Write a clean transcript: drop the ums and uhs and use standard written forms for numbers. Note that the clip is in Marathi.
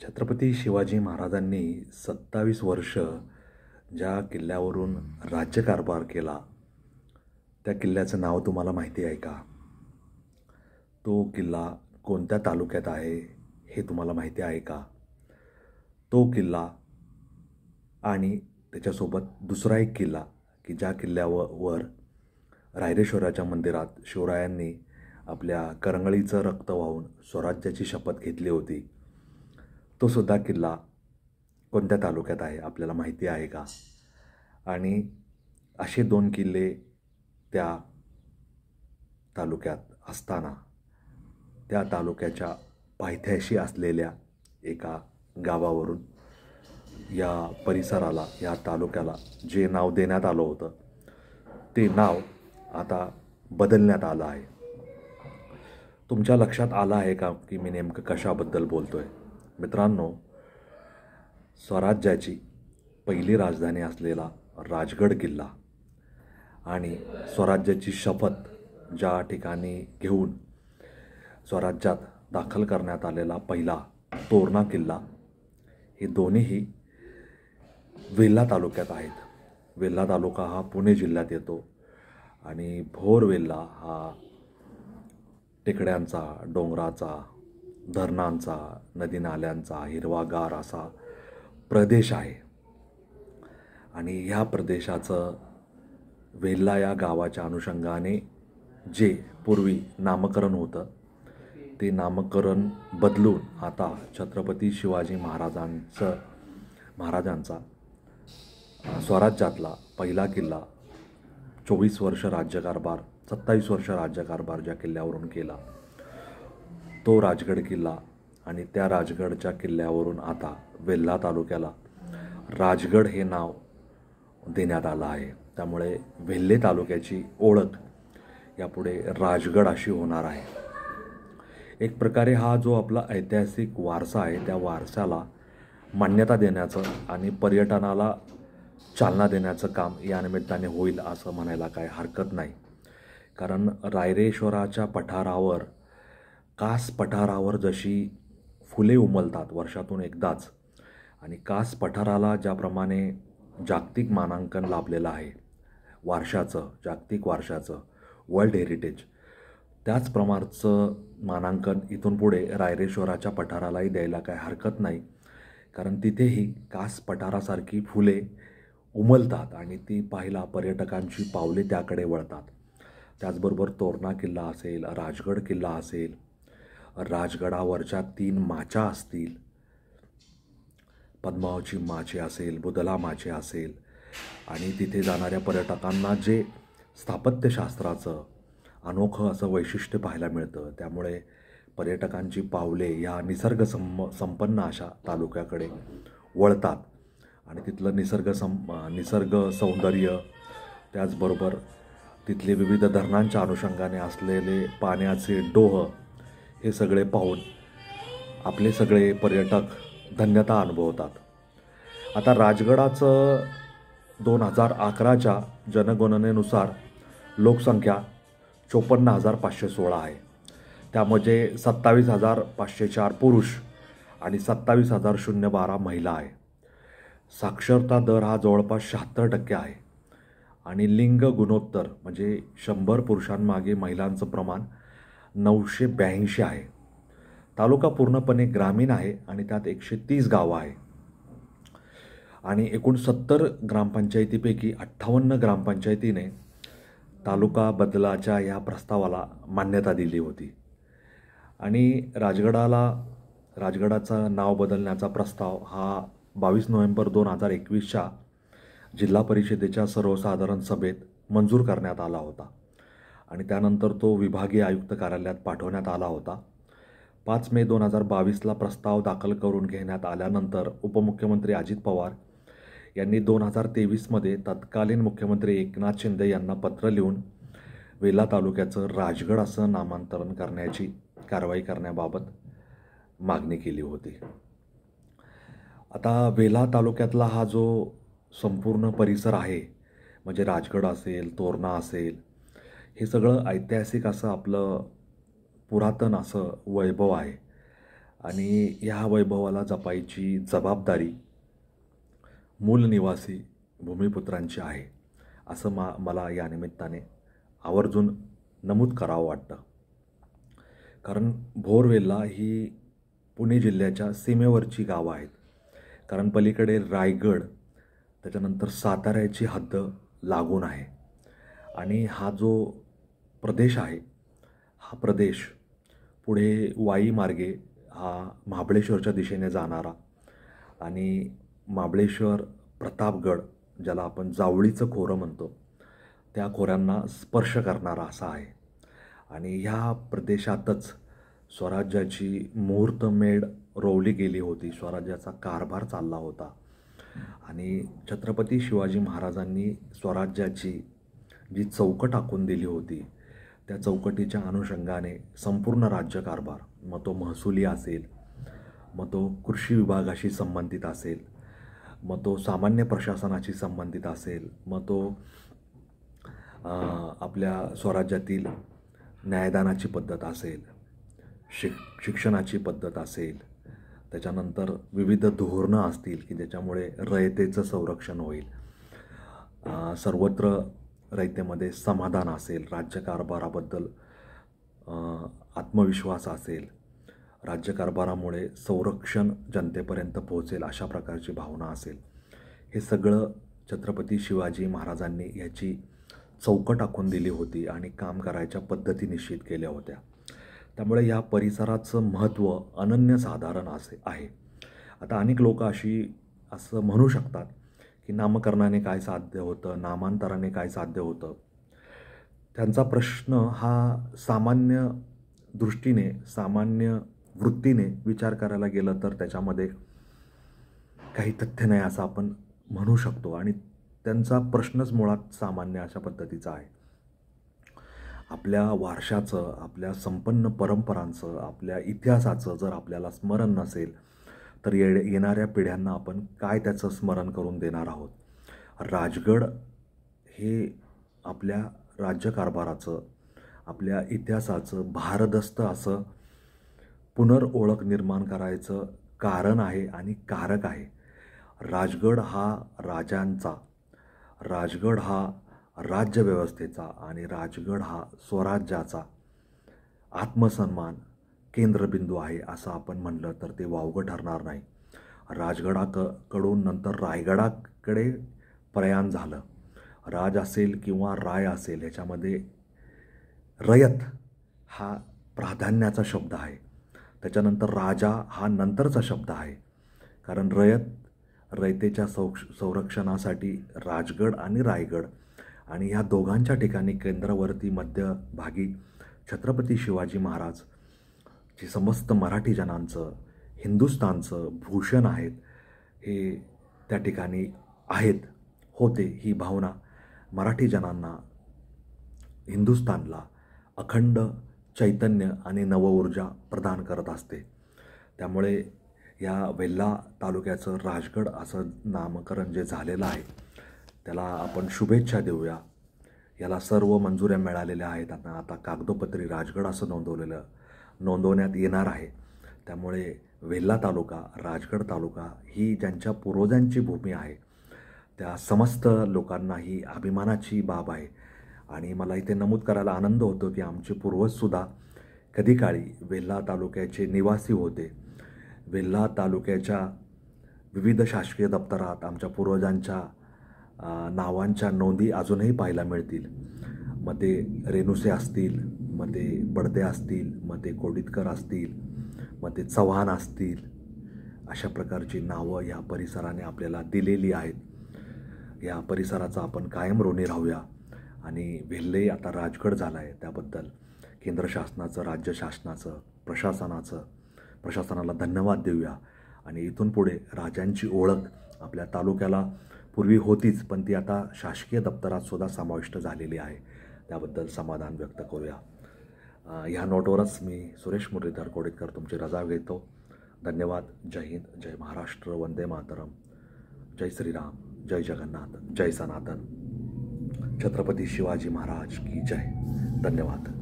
छत्रपती शिवाजी महाराजांनी 27 वर्ष ज्या किल्ल्यावरून राज्यकारभार केला त्या किल्ल्याचं नाव तुम्हाला माहिती आहे का? तो किल्ला कोणत्या तालुक्यात आहे हे तुम्हाला माहिती आहे का? तो किल्ला आणि त्याच्यासोबत दुसरा एक किल्ला की ज्या किल्ल्यावर रायरेश्वराच्या मंदिरात शिवरायांनी आपल्या करंगळीचं रक्त वाहून स्वराज्याची शपथ घेतली होती, तो सुद्धा किल्ला कोणत्या तालुक्यात आहे आपल्याला माहिती आहे का? आणि असे दोन किल्ले त्या तालुक्यात असताना त्या तालुक्याच्या पायथ्याशी असलेल्या एका गावावरून या परिसराला, या तालुक्याला जे नाव देण्यात आलं होतं ते नाव आता बदलण्यात आलं आहे. तुमच्या लक्षात आलं आहे का की मी नेमकं कशाबद्दल बोलतो आहे? मित्रांनो, स्वराज्याची पहिली राजधानी असलेला राजगड किल्ला आणि स्वराज्याची शपथ ज्या ठिकाणी घेऊन स्वराज्यात दाखल करण्यात आलेला पहिला तोरणा किल्ला, हे दोन्हीही वेल्हा तालुक्यात आहेत. वेल्हा तालुका हा पुणे जिल्ह्यात येतो आणि भोर वेल्हा हा टेकड्यांचा, डोंगराचा, धरणांचा, नदी नाल्यांचा हिरवागार असा प्रदेश आहे. आणि ह्या प्रदेशाचं वेल्हा या गावाच्या अनुषंगाने जे पूर्वी नामकरण होतं ते नामकरण बदलून आता छत्रपती शिवाजी महाराजांचा स्वराज्यातला पहिला किल्ला, 27 वर्ष राज्यकारभार ज्या किल्ल्यावरून केला तो राजगड किल्ला, आणि त्या राजगडच्या किल्ल्यावरून आता वेल्हा तालुक्याला राजगड हे नाव देण्यात आलं आहे. त्यामुळे वेल्हे तालुक्याची ओळख यापुढे राजगड अशी होणार आहे. एक प्रकारे हा जो आपला ऐतिहासिक वारसा आहे त्या वारसाला मान्यता देण्याचं आणि पर्यटनाला चालना देण्याचं काम या निमित्ताने होईल असं म्हणायला काय हरकत नाही. कारण रायरेश्वराच्या पठारावर, कास पठारावर जशी फुले उमलतात वर्षातून एकदाच, आणि कास पठाराला ज्याप्रमाणे जागतिक मानांकन लाभलेलं आहे वारशाचं, जागतिक वारशाचं, वर्ल्ड हेरिटेज, त्याच प्रमाणचं मानांकन इथून पुढे रायरेश्वराच्या पठारालाही द्यायला काय हरकत नाही. कारण तिथेही कास पठारासारखी फुले उमलतात आणि ती पाहायला पर्यटकांची पावले त्याकडे वळतात. त्याचबरोबर तोरणा किल्ला असेल, राजगड किल्ला असेल, राजगडावरच्या 3 माच्या असतील, पद्मावती माचे असेल, बुदला माचे असेल, आणि तिथे जाणाऱ्या पर्यटकांना जे स्थापत्यशास्त्राचं अनोखं असं वैशिष्ट्य पाहायला मिळतं. त्यामुळे पर्यटकांची पावले या संपन्न अशा तालुक्याकडे वळतात आणि तिथलं निसर्ग सौंदर्य, त्याचबरोबर तिथले विविध धरणांच्या अनुषंगाने असलेले पाण्याचे डोह, हे सगळे पाहून आपले सगळे पर्यटक धन्यता अनुभवतात. आता राजगडाचं 2011च्या जनगणनेनुसार लोकसंख्या 54,516 आहे. त्यामध्ये 27,504 पुरुष आणि 27,012 महिला आहे. साक्षरता दर हा जवळपास 76% आहे आणि लिंग गुणोत्तर म्हणजे 100 पुरुषांमागे महिलांचं प्रमाण 982 आहे. तालुका पूर्णपणे ग्रामीण आहे आणि त्यात 130 गावं आहे आणि एकूण 70 ग्रामपंचायतीपैकी 58 ग्रामपंचायतीने तालुका बदलाच्या या प्रस्तावाला मान्यता दिली होती. आणि राजगडाचं नाव बदलण्याचा प्रस्ताव हा 22 नोव्हेंबर 2021च्या जिल्हा परिषदेच्या सर्वसाधारण सभेत मंजूर करण्यात आला होता आणि त्यानंतर तो विभागीय आयुक्त कार्यालयात पाठवण्यात आला होता. 5 मे 2022ला प्रस्ताव दाखल करून घेण्यात आल्यानंतर उपमुख्यमंत्री अजित पवार यांनी 2023मध्ये तत्कालीन मुख्यमंत्री एकनाथ शिंदे यांना पत्र लिहून वेल्हा तालुक्याचं राजगड असं नामांतरण करण्याची कारवाई करण्याबाबत मागणी केली होती. आता वेल्हा तालुक्यातला हा जो संपूर्ण परिसर आहे, म्हणजे राजगड असेल, तोरणा असेल, हे सगळं ऐतिहासिक असं आपलं पुरातन असं वैभव आहे. आणि ह्या वैभवाला जपायची जबाबदारी मूल निवासी भूमिपुत्रांची आहे असं मला या निमित्ताने आवर्जून नमूद करावं वाटतं. कारण भोरवेल्ला ही पुणे जिल्ह्याच्या सीमेवरची गावं आहेत. कारण पलीकडे रायगड, त्याच्यानंतर साताऱ्याची हद्द लागून आहे. आणि हा जो प्रदेश आहे, हा प्रदेश पुढे वाई मार्गे हा महाबळेश्वरच्या दिशेने जाणारा आणि महाबळेश्वर, प्रतापगड, ज्याला आपण जावळीचं खोरं म्हणतो, त्या खोऱ्यांना स्पर्श करणारा असा आहे. आणि ह्या प्रदेशातच स्वराज्याची मुहूर्तमेढ रोवली गेली होती, स्वराज्याचा कारभार चालला होता. आणि छत्रपती शिवाजी महाराजांनी स्वराज्याची जी चौकट आखून दिली होती, त्या चौकटीच्या अनुषंगाने संपूर्ण राज्यकारभार, मग तो महसुली असेल, मग तो कृषी विभागाशी संबंधित असेल, मग तो सामान्य प्रशासनाशी संबंधित असेल, मग तो आपल्या स्वराज्यातील न्यायदानाची पद्धत असेल, शिक्षणाची पद्धत असेल, त्याच्यानंतर विविध धोरणं असतील की ज्याच्यामुळे रयतेचं संरक्षण होईल, सर्वत्र रयतेमध्ये समाधान असेल, राज्यकारभाराबद्दल आत्मविश्वास असेल, राज्यकारभारामुळे संरक्षण जनतेपर्यंत पोहोचेल अशा प्रकारची भावना असेल, हे सगळं छत्रपती शिवाजी महाराजांनी याची चौकट आखून दिली होती आणि काम करायच्या पद्धती निश्चित केल्या होत्या. त्यामुळे या परिसराचं महत्त्व अनन्यसाधारण आहे. आता अनेक लोक असं म्हणू शकतात की नामकरणाने काय साध्य होतं, नामांतराने काय साध्य होतं. त्यांचा प्रश्न हा सामान्य दृष्टीने, सामान्य वृत्तीने विचार करायला गेलं तर त्याच्यामध्ये काही तथ्य नाही असं आपण म्हणू शकतो. आणि त्यांचा प्रश्नच मुळात सामान्य अशा पद्धतीचा आहे. आपल्या वारशाचं, आपल्या संपन्न परंपरांचं, आपल्या इतिहासाचं जर आपल्याला स्मरण नसेल तर येणाऱ्या पिढ्यांना आपण काय त्याचं स्मरण करून देणार आहोत. राजगड हे आपल्या राज्यकारभाराचं, आपल्या इतिहासाचं भारदस्त असं पुनर्ओळख निर्माण करायचं कारण आहे आणि कारक आहे. राजगड हा राजांचा, राजगड हा राज्यव्यवस्थेचा आणि राजगड हा स्वराज्याचा आत्मसन्मान केंद्रबिंदू आहे असं आपण म्हणलं तर ते वावगं ठरणार नाही. राजगडाकडून नंतर रायगडाकडे प्रयाण झालं. राज असेल किंवा राय असेल, ह्याच्यामध्ये रयत हा प्राधान्याचा शब्द आहे. त्याच्यानंतर राजा हा नंतरचा शब्द आहे. कारण रयतेच्या संरक्षणासाठी राजगड आणि रायगड आणि ह्या दोघांच्या ठिकाणी केंद्रवर्ती मध्यभागी छत्रपती शिवाजी महाराज जे समस्त मराठी जनांचं, हिंदुस्थानचं भूषण आहेत, हे त्या ठिकाणी होते. ही भावना मराठी जनांना, हिंदुस्थानला अखंड चैतन्य आणि नवऊर्जा प्रदान करत असते. त्यामुळे या वेल्हा तालुक्याचं राजगड असं नामकरण जे झालेलं आहे त्याला आपण शुभेच्छा देऊया. याला सर्व मंजुऱ्या मिळालेल्या आहेत. आता कागदोपत्री राजगड असं नोंदवण्यात येणार आहे. त्यामुळे वेल्हा तालुका, राजगड तालुका ही ज्यांच्या पूर्वजांची भूमी आहे त्या समस्त लोकांना ही अभिमानाची बाब आहे. आणि मला इथे नमूद करायला आनंद होतो की आमचे पूर्वजसुद्धा कधी काळी वेल्हा तालुक्याचे निवासी होते. वेल्हा तालुक्याच्या विविध शासकीय दप्तरात आमच्या पूर्वजांच्या नावांच्या नोंदी अजूनही पाहायला मिळतील. मग ते रेणुसे असतील, मग ते बडदे असतील, मग ते कोडितकर असतील, मग ते चव्हाण असतील, अशा प्रकारची नावं या परिसराने आपल्याला दिलेली आहेत. या परिसराचा आपण कायम ऋणी राहूया. आणि वेल्हे आता राजगड झाला आहे त्याबद्दल केंद्र शासनाचं, राज्य शासनाचं, प्रशासनाला धन्यवाद देऊया. आणि इथून पुढे राजांची ओळख आपल्या तालुक्याला पूर्वी होतीच, पण ती आता शासकीय दप्तरात सुद्धा समाविष्ट झालेली आहे. त्याबद्दल समाधान व्यक्त करूया. ह्या नोटवरच मी सुरेश मुरलीधर कोडितकर तुमची रजा घेतो. धन्यवाद. जय हिंद, जय महाराष्ट्र, वंदे मातरम, जय श्रीराम, जय जगन्नाथ, जय सनातन, छत्रपती शिवाजी महाराज की जय. धन्यवाद.